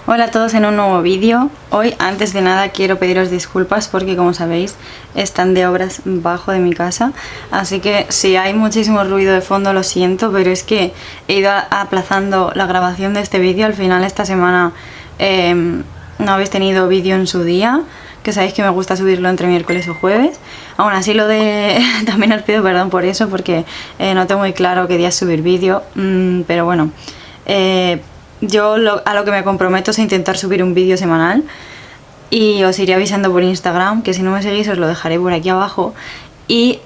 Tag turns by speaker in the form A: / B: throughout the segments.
A: Hola a todos en un nuevo vídeo. Hoy, antes de nada, quiero pediros disculpas porque, como sabéis, están de obras bajo de mi casa. Así que si hay muchísimo ruido de fondo, lo siento, pero es que he ido aplazando la grabación de este vídeo. Al final, esta semana no habéis tenido vídeo en su día, que sabéis que me gusta subirlo entre miércoles o jueves. Aún así, también os pido perdón por eso, porque no tengo muy claro qué día subir vídeo, pero bueno, yo a lo que me comprometo es a intentar subir un vídeo semanal y os iré avisando por Instagram, que si no me seguís os lo dejaré por aquí abajo, y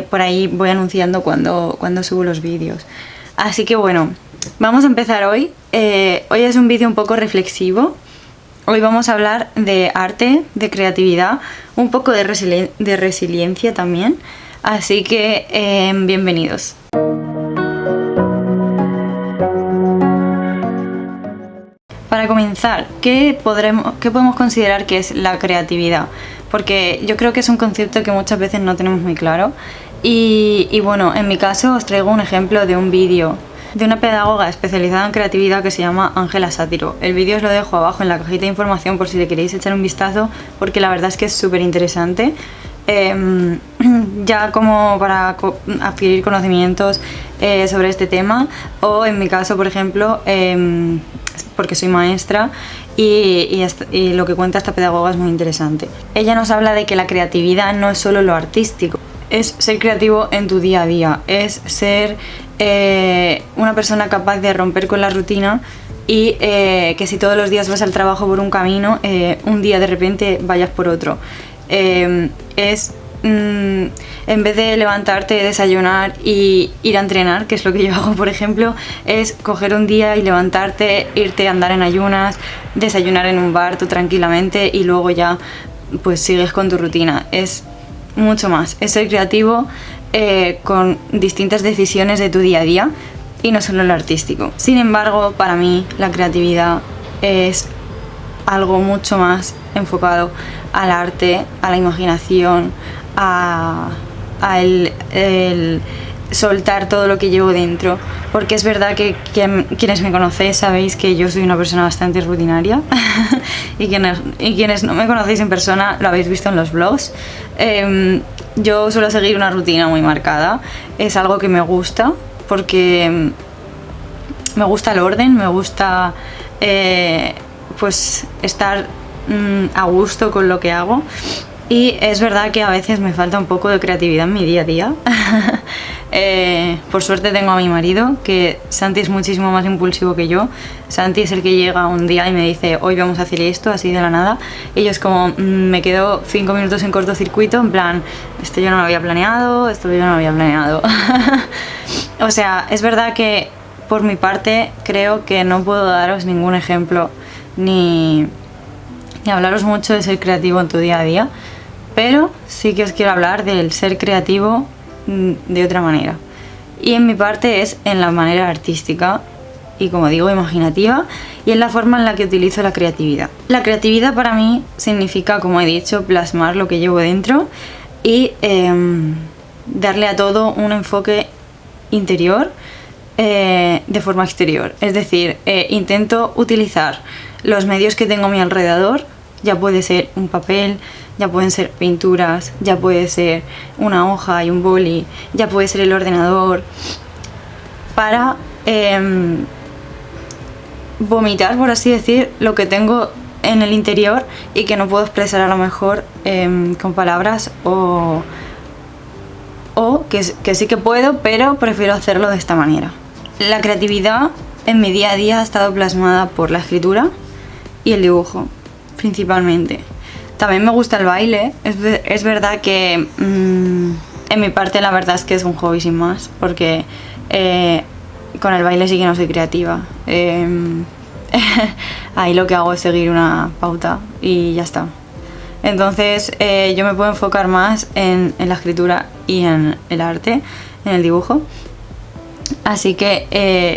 A: por ahí voy anunciando cuando subo los vídeos. Así que bueno, vamos a empezar hoy. Hoy es un vídeo un poco reflexivo. Hoy vamos a hablar de arte, de creatividad, un poco de resiliencia también. Así que bienvenidos. Para comenzar, ¿qué podemos considerar que es la creatividad? Porque yo creo que es un concepto que muchas veces no tenemos muy claro. Y bueno, en mi caso os traigo un ejemplo de un vídeo de una pedagoga especializada en creatividad que se llama Ángela Sátiro. El vídeo os lo dejo abajo en la cajita de información por si le queréis echar un vistazo, porque la verdad es que es súper interesante. Ya como para adquirir conocimientos sobre este tema, o en mi caso, por ejemplo, porque soy maestra y lo que cuenta esta pedagoga es muy interesante. Ella nos habla de que la creatividad no es solo lo artístico, es ser creativo en tu día a día, es ser una persona capaz de romper con la rutina y que si todos los días vas al trabajo por un camino, un día de repente vayas por otro. En vez de levantarte, desayunar y ir a entrenar, que es lo que yo hago, por ejemplo, es coger un día y levantarte, irte a andar en ayunas, desayunar en un bar tú tranquilamente y luego ya pues sigues con tu rutina. Es mucho más, es ser creativo con distintas decisiones de tu día a día y no solo lo artístico. Sin embargo, para mí la creatividad es algo mucho más enfocado al arte, a la imaginación, a el soltar todo lo que llevo dentro, porque es verdad que quienes me conocéis sabéis que yo soy una persona bastante rutinaria y quienes no me conocéis en persona lo habéis visto en los vlogs. Yo suelo seguir una rutina muy marcada, es algo que me gusta porque me gusta el orden, me gusta pues estar a gusto con lo que hago. Y es verdad que a veces me falta un poco de creatividad en mi día a día. Por suerte tengo a mi marido, que Santi es muchísimo más impulsivo que yo. Santi es el que llega un día y me dice, hoy vamos a hacer esto, así de la nada. Y yo es como, me quedo 5 minutos en cortocircuito, en plan, esto yo no lo había planeado, esto yo no lo había planeado. O sea, es verdad que por mi parte creo que no puedo daros ningún ejemplo ni hablaros mucho de ser creativo en tu día a día, pero sí que os quiero hablar del ser creativo de otra manera. Y en mi parte es en la manera artística y, como digo, imaginativa, y en la forma en la que utilizo la creatividad. La creatividad para mí significa, como he dicho, plasmar lo que llevo dentro y darle a todo un enfoque interior de forma exterior. Es decir, intento utilizar los medios que tengo a mi alrededor. Ya puede ser un papel, ya pueden ser pinturas, ya puede ser una hoja y un boli, ya puede ser el ordenador, para vomitar, por así decir, lo que tengo en el interior y que no puedo expresar a lo mejor con palabras, o que sí que puedo, pero prefiero hacerlo de esta manera. La creatividad en mi día a día ha estado plasmada por la escritura y el dibujo, principalmente. También me gusta el baile. Es verdad que en mi parte la verdad es que es un hobby sin más, porque con el baile sí que no soy creativa. Ahí lo que hago es seguir una pauta y ya está. Entonces yo me puedo enfocar más en la escritura y en el arte, en el dibujo. Así que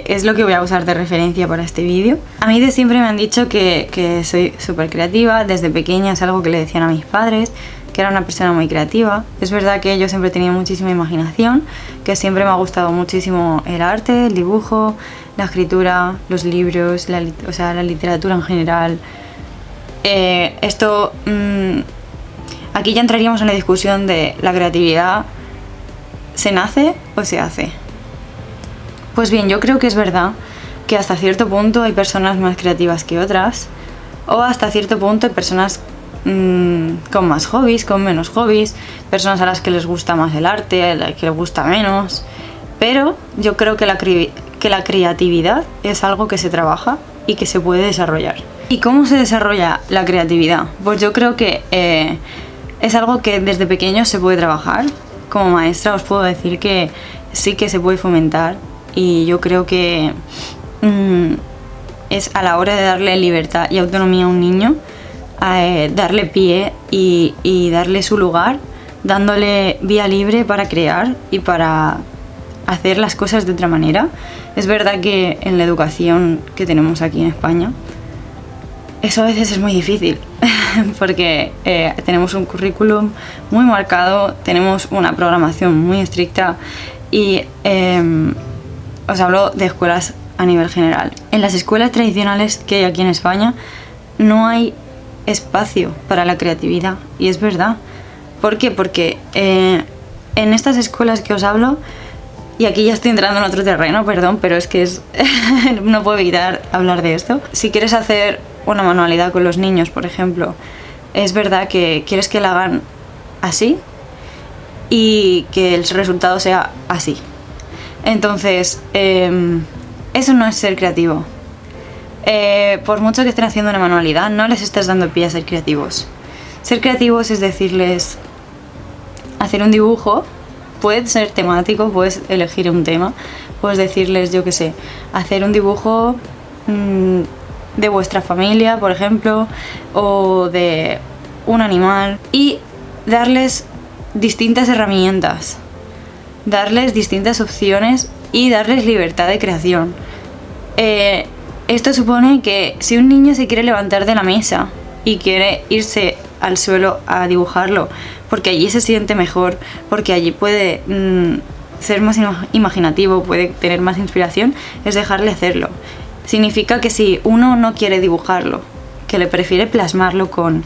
A: es lo que voy a usar de referencia para este vídeo. A mí de siempre me han dicho que soy súper creativa. Desde pequeña es algo que le decían a mis padres, que era una persona muy creativa. Es verdad que yo siempre he tenido muchísima imaginación, que siempre me ha gustado muchísimo el arte, el dibujo, la escritura, los libros, la literatura en general. Aquí ya entraríamos en la discusión de la creatividad, ¿se nace o se hace? Pues bien, yo creo que es verdad que hasta cierto punto hay personas más creativas que otras, o hasta cierto punto hay personas con más hobbies, con menos hobbies, personas a las que les gusta más el arte, a las que les gusta menos, pero yo creo que la creatividad es algo que se trabaja y que se puede desarrollar. ¿Y cómo se desarrolla la creatividad? Pues yo creo que es algo que desde pequeño se puede trabajar. Como maestra os puedo decir que sí que se puede fomentar, y yo creo que es a la hora de darle libertad y autonomía a un niño, darle pie y darle su lugar, dándole vía libre para crear y para hacer las cosas de otra manera. Es verdad que en la educación que tenemos aquí en España, eso a veces es muy difícil porque tenemos un currículum muy marcado, tenemos una programación muy estricta y os hablo de escuelas a nivel general. En las escuelas tradicionales que hay aquí en España no hay espacio para la creatividad, y es verdad. ¿Por qué? Porque en estas escuelas que os hablo, y aquí ya estoy entrando en otro terreno, perdón, pero es que no puedo evitar hablar de esto. Si quieres hacer una manualidad con los niños, por ejemplo, es verdad que quieres que la hagan así y que el resultado sea así. Entonces, eso no es ser creativo. Por mucho que estén haciendo una manualidad, no les estás dando pie a ser creativos. Ser creativos es decirles, hacer un dibujo, puede ser temático, puedes elegir un tema, puedes decirles, yo qué sé, hacer un dibujo de vuestra familia, por ejemplo, o de un animal, y darles distintas herramientas, darles distintas opciones y darles libertad de creación. Esto supone que si un niño se quiere levantar de la mesa y quiere irse al suelo a dibujarlo, porque allí se siente mejor, porque allí puede ser más imaginativo, puede tener más inspiración, es dejarle hacerlo. Significa que si uno no quiere dibujarlo, que le prefiere plasmarlo con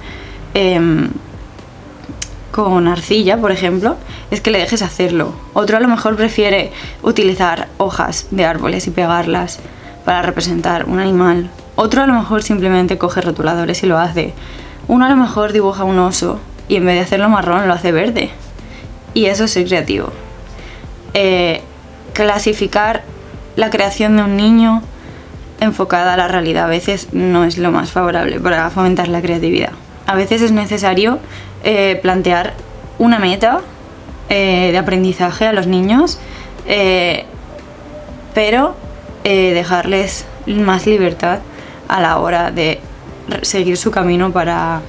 A: arcilla, por ejemplo, es que le dejes hacerlo. Otro a lo mejor prefiere utilizar hojas de árboles y pegarlas para representar un animal. Otro a lo mejor simplemente coge rotuladores y lo hace. Uno a lo mejor dibuja un oso y en vez de hacerlo marrón lo hace verde. Y eso es ser creativo. Clasificar la creación de un niño enfocada a la realidad a veces no es lo más favorable para fomentar la creatividad. A veces es necesario plantear una meta de aprendizaje a los niños, pero dejarles más libertad a la hora de seguir su camino para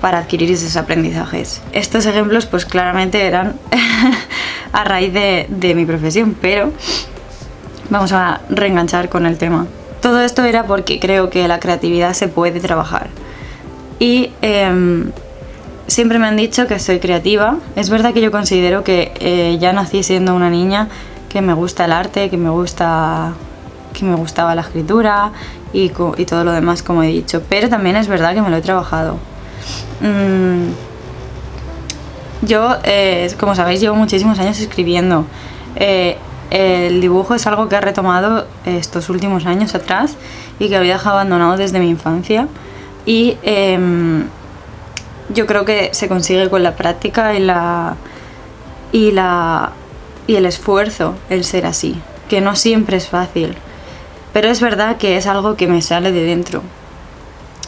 A: adquirir esos aprendizajes. Estos ejemplos pues claramente eran a raíz de mi profesión, pero vamos a reenganchar con el tema. Todo esto era porque creo que la creatividad se puede trabajar. Y siempre me han dicho que soy creativa. Es verdad que yo considero que ya nací siendo una niña que me gusta el arte, que me gustaba la escritura y todo lo demás, como he dicho. Pero también es verdad que me lo he trabajado. Yo, como sabéis, llevo muchísimos años escribiendo. El dibujo es algo que he retomado estos últimos años atrás y que había dejado abandonado desde mi infancia. Y yo creo que se consigue con la práctica y el esfuerzo el ser así, que no siempre es fácil, pero es verdad que es algo que me sale de dentro,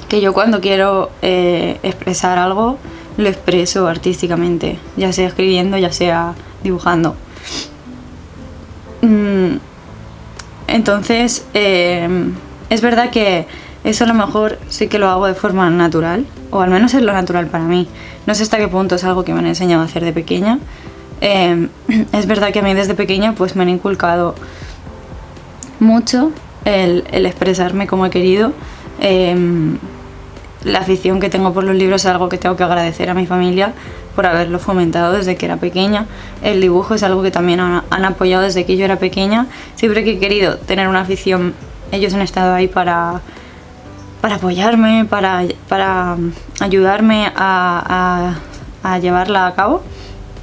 A: que yo cuando quiero expresar algo lo expreso artísticamente, ya sea escribiendo, ya sea dibujando. Entonces es verdad que eso a lo mejor sí que lo hago de forma natural, o al menos es lo natural para mí. No sé hasta qué punto es algo que me han enseñado a hacer de pequeña. Es verdad que a mí desde pequeña pues me han inculcado mucho el expresarme como he querido, la afición que tengo por los libros es algo que tengo que agradecer a mi familia por haberlo fomentado desde que era pequeña. El dibujo es algo que también han apoyado desde que yo era pequeña. Siempre que he querido tener una afición, ellos han estado ahí para apoyarme, para ayudarme a llevarla a cabo.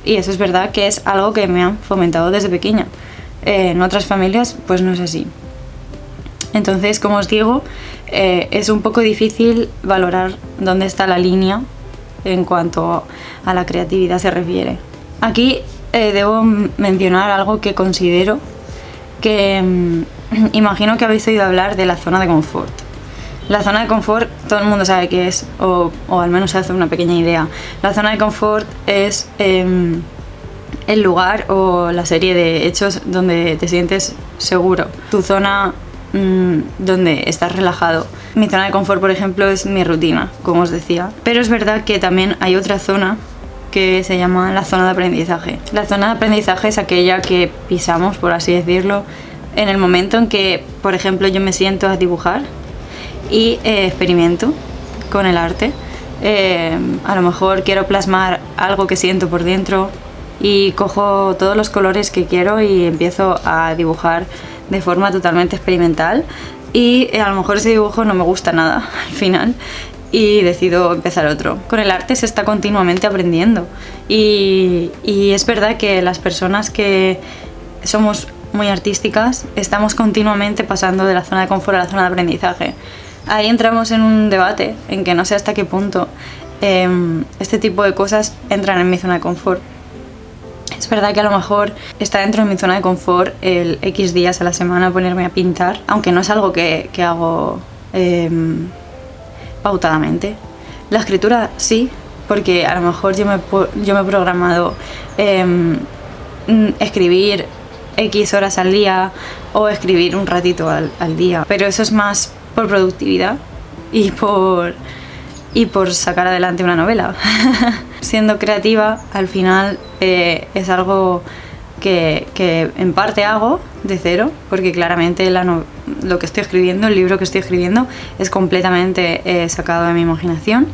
A: Y eso es verdad que es algo que me han fomentado desde pequeña. En otras familias pues no es así. Entonces, como os digo, es un poco difícil valorar dónde está la línea en cuanto a la creatividad se refiere. Aquí debo mencionar algo que considero que imagino que habéis oído hablar de la zona de confort. La zona de confort todo el mundo sabe qué es, o al menos se hace una pequeña idea. La zona de confort es el lugar o la serie de hechos donde te sientes seguro. Tu zona donde estás relajado. Mi zona de confort, por ejemplo, es mi rutina, como os decía. Pero es verdad que también hay otra zona que se llama la zona de aprendizaje. La zona de aprendizaje es aquella que pisamos, por así decirlo, en el momento en que, por ejemplo, yo me siento a dibujar y experimento con el arte. A lo mejor quiero plasmar algo que siento por dentro y cojo todos los colores que quiero y empiezo a dibujar de forma totalmente experimental, y a lo mejor ese dibujo no me gusta nada al final y decido empezar otro. Con el arte se está continuamente aprendiendo y es verdad que las personas que somos muy artísticas estamos continuamente pasando de la zona de confort a la zona de aprendizaje. Ahí entramos en un debate en que no sé hasta qué punto este tipo de cosas entran en mi zona de confort. Es verdad que a lo mejor está dentro de mi zona de confort el X días a la semana ponerme a pintar, aunque no es algo que hago pautadamente. La escritura sí, porque a lo mejor yo me he programado escribir X horas al día o escribir un ratito al día, pero eso es más por productividad y por sacar adelante una novela. Siendo creativa, al final es algo que en parte hago de cero, porque claramente lo que estoy escribiendo, el libro que estoy escribiendo, es completamente sacado de mi imaginación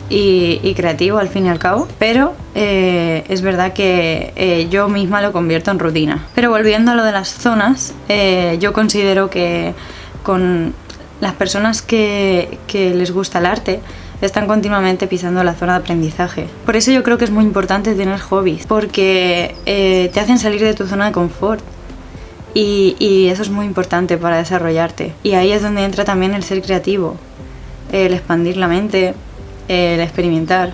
A: y creativo al fin y al cabo, pero es verdad que yo misma lo convierto en rutina. Pero volviendo a lo de las zonas, yo considero que con las personas que les gusta el arte están continuamente pisando la zona de aprendizaje. Por eso yo creo que es muy importante tener hobbies, porque te hacen salir de tu zona de confort y eso es muy importante para desarrollarte. Y ahí es donde entra también el ser creativo, el expandir la mente, el experimentar.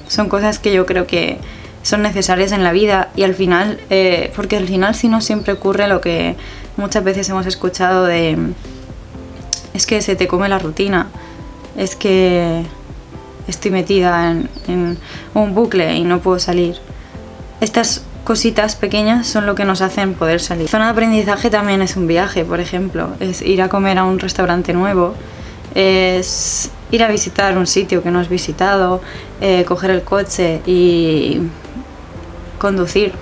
A: Son cosas que yo creo que son necesarias en la vida y al final, porque al final si no siempre ocurre lo que muchas veces hemos escuchado de es que se te come la rutina, es que estoy metida en un bucle y no puedo salir. Estas cositas pequeñas son lo que nos hacen poder salir. Zona de aprendizaje también es un viaje, por ejemplo, es ir a comer a un restaurante nuevo, es ir a visitar un sitio que no has visitado, coger el coche y conducir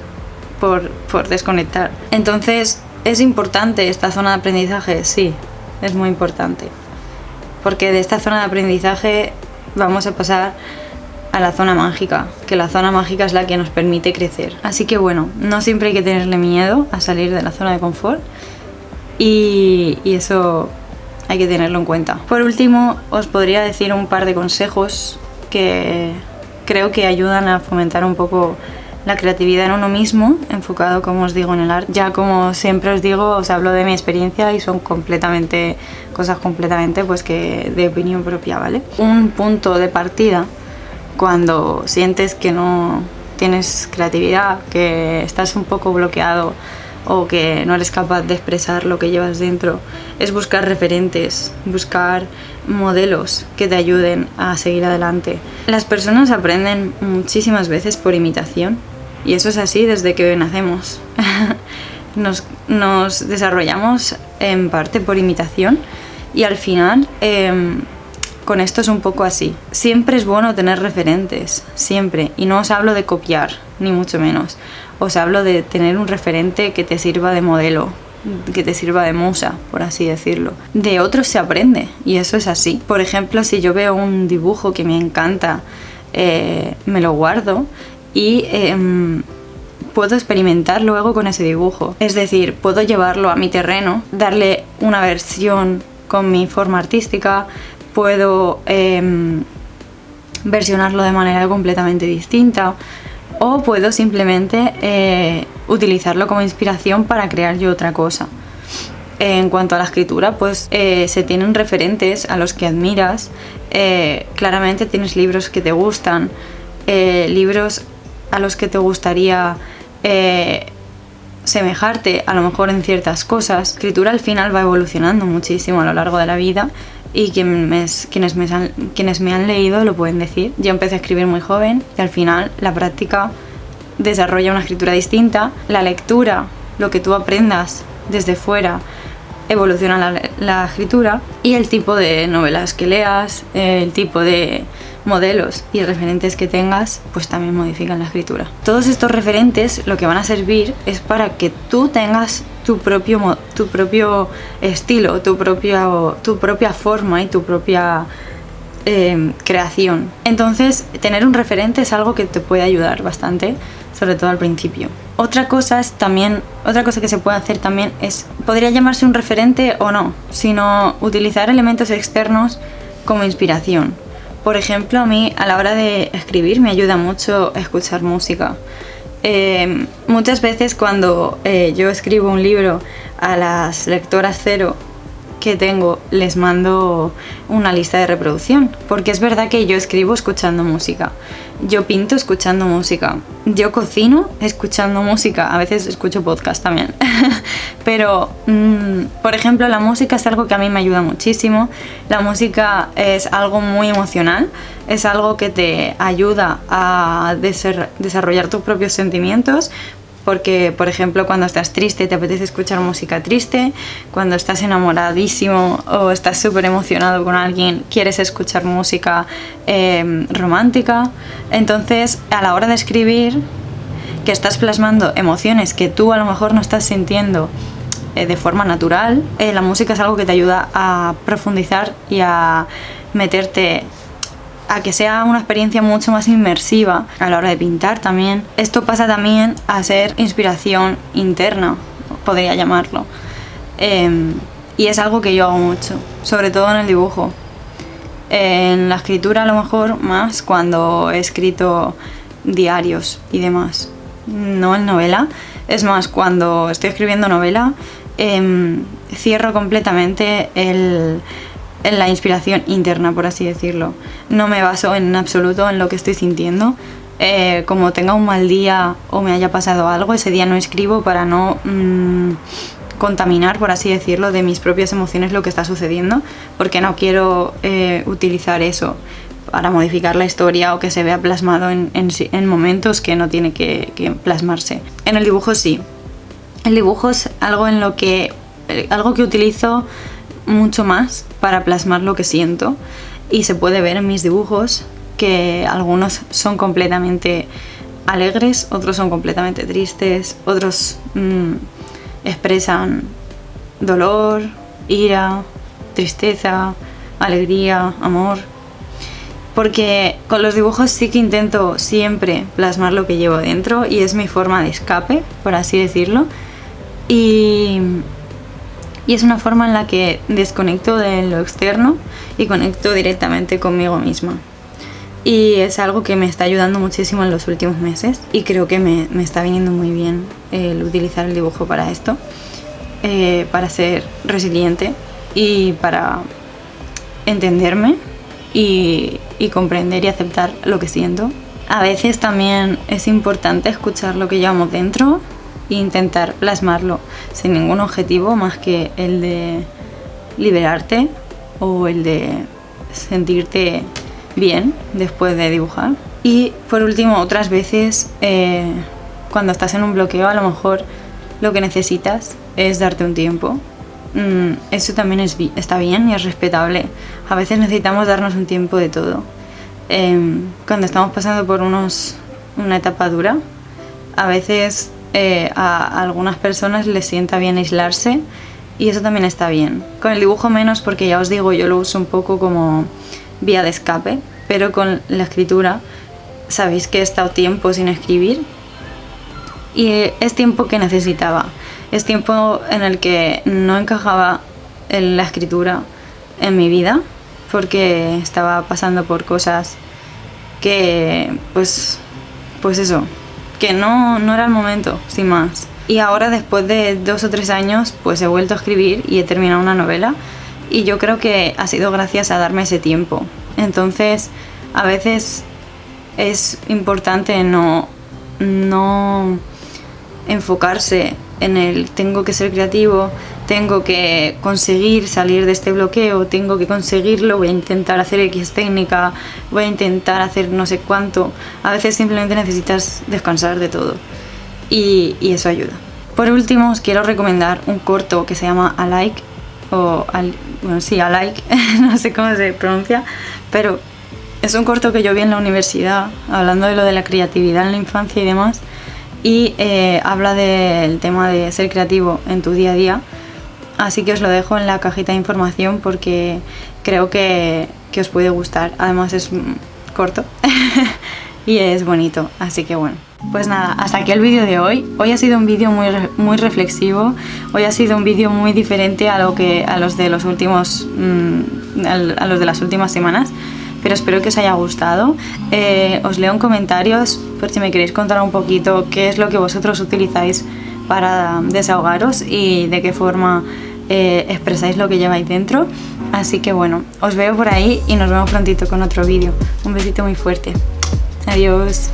A: por desconectar. Entonces, ¿es importante esta zona de aprendizaje? Sí, es muy importante, porque de esta zona de aprendizaje vamos a pasar a la zona mágica, que la zona mágica es la que nos permite crecer. Así que bueno, no siempre hay que tenerle miedo a salir de la zona de confort y eso hay que tenerlo en cuenta. Por último, os podría decir un par de consejos que creo que ayudan a fomentar un poco la creatividad en uno mismo, enfocado, como os digo, en el arte. Ya como siempre os digo, os hablo de mi experiencia y son cosas completamente pues que de opinión propia, ¿vale? Un punto de partida cuando sientes que no tienes creatividad, que estás un poco bloqueado o que no eres capaz de expresar lo que llevas dentro, es buscar referentes, buscar modelos que te ayuden a seguir adelante. Las personas aprenden muchísimas veces por imitación y eso es así desde que nacemos. Nos desarrollamos en parte por imitación y al final con esto es un poco así. Siempre es bueno tener referentes, siempre, y no os hablo de copiar, ni mucho menos. Os hablo de tener un referente que te sirva de modelo que te sirva de musa, por así decirlo. De otros se aprende y eso es así. Por ejemplo, si yo veo un dibujo que me encanta, me lo guardo y puedo experimentar luego con ese dibujo. Es decir, puedo llevarlo a mi terreno, darle una versión con mi forma artística, puedo versionarlo de manera completamente distinta, o puedo simplemente utilizarlo como inspiración para crear yo otra cosa. En cuanto a la escritura, pues se tienen referentes a los que admiras. Claramente tienes libros que te gustan, libros a los que te gustaría semejarte a lo mejor en ciertas cosas. La escritura al final va evolucionando muchísimo a lo largo de la vida y quienes me han leído lo pueden decir. Yo empecé a escribir muy joven y al final la práctica desarrolla una escritura distinta. La lectura, lo que tú aprendas desde fuera, evoluciona la escritura, y el tipo de novelas que leas, el tipo de modelos y referentes que tengas, pues también modifican la escritura. Todos estos referentes lo que van a servir es para que tú tengas tu propio estilo, tu propia forma y tu propia creación. Entonces, tener un referente es algo que te puede ayudar bastante, sobre todo al principio. Otra cosa que se puede hacer también podría llamarse un referente o no, sino utilizar elementos externos como inspiración. Por ejemplo, a mí a la hora de escribir me ayuda mucho escuchar música. Muchas veces cuando yo escribo un libro, a las lectoras cero que tengo les mando una lista de reproducción, porque es verdad que yo escribo escuchando música, yo pinto escuchando música, yo cocino escuchando música, a veces escucho podcast también pero por ejemplo, la música es algo que a mí me ayuda muchísimo. La música es algo muy emocional, es algo que te ayuda a desarrollar tus propios sentimientos. Porque, por ejemplo, cuando estás triste te apetece escuchar música triste, cuando estás enamoradísimo o estás súper emocionado con alguien quieres escuchar música romántica. Entonces, a la hora de escribir, que estás plasmando emociones que tú a lo mejor no estás sintiendo de forma natural, la música es algo que te ayuda a profundizar y a meterte, a que sea una experiencia mucho más inmersiva. A la hora de pintar también. Esto pasa también a ser inspiración interna, podría llamarlo. Y es algo que yo hago mucho, sobre todo en el dibujo. En la escritura a lo mejor más cuando he escrito diarios y demás. No en novela. Es más, cuando estoy escribiendo novela, cierro completamente en la inspiración interna, por así decirlo. No me baso en absoluto en lo que estoy sintiendo. Como tenga un mal día o me haya pasado algo, ese día no escribo para no contaminar, por así decirlo, de mis propias emociones lo que está sucediendo, porque no quiero utilizar eso para modificar la historia o que se vea plasmado en momentos que no tiene que plasmarse. En el dibujo sí. El dibujo es algo que utilizo mucho más para plasmar lo que siento, y se puede ver en mis dibujos que algunos son completamente alegres, otros son completamente tristes, otros expresan dolor, ira, tristeza, alegría, amor, porque con los dibujos sí que intento siempre plasmar lo que llevo dentro y es mi forma de escape, por así decirlo, y es una forma en la que desconecto de lo externo y conecto directamente conmigo misma. Y es algo que me está ayudando muchísimo en los últimos meses y creo que me está viniendo muy bien el utilizar el dibujo para esto, para ser resiliente y para entenderme y comprender y aceptar lo que siento. A veces también es importante escuchar lo que llevamos dentro e intentar plasmarlo sin ningún objetivo más que el de liberarte o el de sentirte bien después de dibujar. Y por último, otras veces cuando estás en un bloqueo, a lo mejor lo que necesitas es darte un tiempo. Eso también está bien y es respetable. A veces necesitamos darnos un tiempo de todo. Cuando estamos pasando por una etapa dura, a veces a algunas personas les sienta bien aislarse y eso también está bien. Con el dibujo menos, porque ya os digo, yo lo uso un poco como vía de escape, pero con la escritura sabéis que he estado tiempo sin escribir y es tiempo que necesitaba. Es tiempo en el que no encajaba en la escritura en mi vida porque estaba pasando por cosas que pues eso, que no era el momento, sin más. Y ahora, después de 2 o 3 años, pues he vuelto a escribir y he terminado una novela y yo creo que ha sido gracias a darme ese tiempo. Entonces, a veces es importante no enfocarse en el tengo que ser creativo, tengo que conseguir salir de este bloqueo, tengo que conseguirlo, voy a intentar hacer X técnica, voy a intentar hacer no sé cuánto. A veces simplemente necesitas descansar de todo y eso ayuda. Por último, os quiero recomendar un corto que se llama Alike, Alike, no sé cómo se pronuncia, pero es un corto que yo vi en la universidad, hablando de lo de la creatividad en la infancia y demás, y habla del tema de ser creativo en tu día a día, así que os lo dejo en la cajita de información porque creo que os puede gustar. Además es corto y es bonito, así que bueno. Pues nada, hasta aquí el vídeo de hoy. Hoy ha sido un vídeo muy reflexivo, hoy ha sido un vídeo muy diferente a los de las últimas semanas, pero espero que os haya gustado. Os leo en comentarios por si me queréis contar un poquito qué es lo que vosotros utilizáis para desahogaros y de qué forma expresáis lo que lleváis dentro. Así que bueno, os veo por ahí y nos vemos prontito con otro vídeo. Un besito muy fuerte. Adiós.